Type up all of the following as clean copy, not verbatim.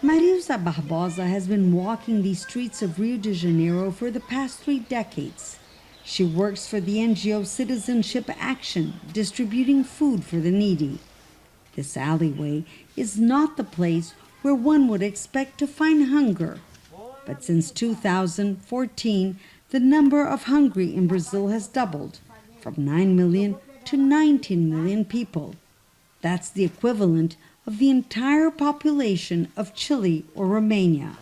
Mariusa Barbosa has been walking these streets of Rio de Janeiro for the past 3 decades. She works for the NGO Citizenship Action, distributing food for the needy. This alleyway is not the place where one would expect to find hunger. But since 2014, the number of hungry in Brazil has doubled, from 9 million to 19 million people. That's the equivalent of the entire population of Chile or Romania.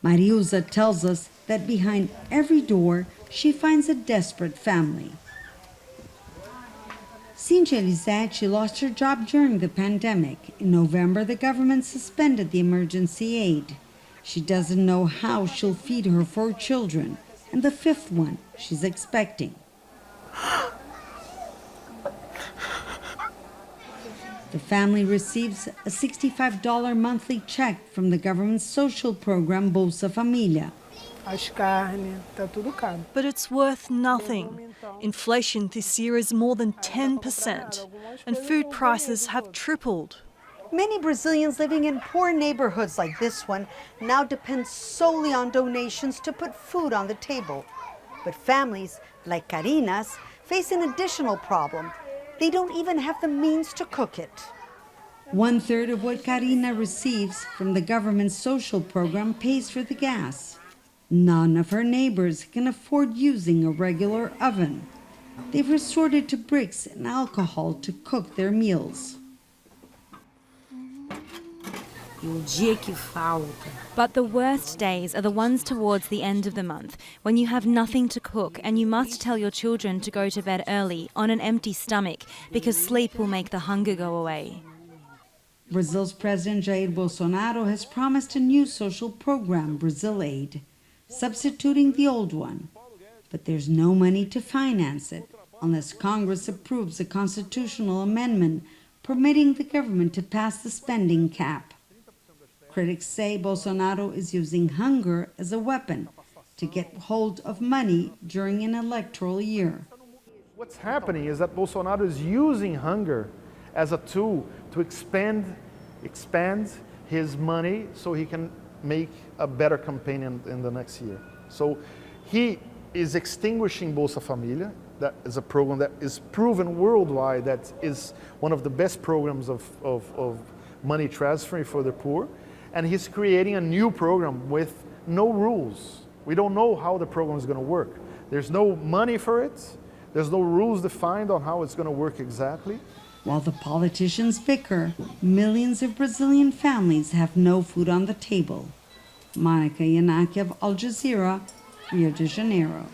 Mariusa tells us that behind every door, she finds a desperate family. Cynthia Lisette lost her job during the pandemic. In November, the government suspended the emergency aid. She doesn't know how she'll feed her 4 children, and the 5th one she's expecting. The family receives a $65 monthly check from the government's social program Bolsa Família. But it's worth nothing. Inflation this year is more than 10%, and food prices have tripled. Many Brazilians living in poor neighborhoods like this one now depend solely on donations to put food on the table. But families like Karina's face an additional problem. They don't even have the means to cook it. 1/3 of what Karina receives from the government's social program pays for the gas. None of her neighbors can afford using a regular oven. They've resorted to bricks and alcohol to cook their meals. But the worst days are the ones towards the end of the month, when you have nothing to cook and you must tell your children to go to bed early on an empty stomach because sleep will make the hunger go away. Brazil's President Jair Bolsonaro has promised a new social program, Brazil Aid, substituting the old one. But there's no money to finance it unless Congress approves a constitutional amendment permitting the government to pass the spending cap. Critics say Bolsonaro is using hunger as a weapon to get hold of money during an electoral year. What's happening is that Bolsonaro is using hunger as a tool to expand his money so he can make a better campaign in the next year. So he is extinguishing Bolsa Família. That is a program that is proven worldwide that is one of the best programs of money transferring for the poor. And he's creating a new program with no rules. We don't know how the program is going to work. There's no money for it. There's no rules defined on how it's going to work exactly. While the politicians bicker, millions of Brazilian families have no food on the table. Yanakiew of Jazeera, Rio de Janeiro.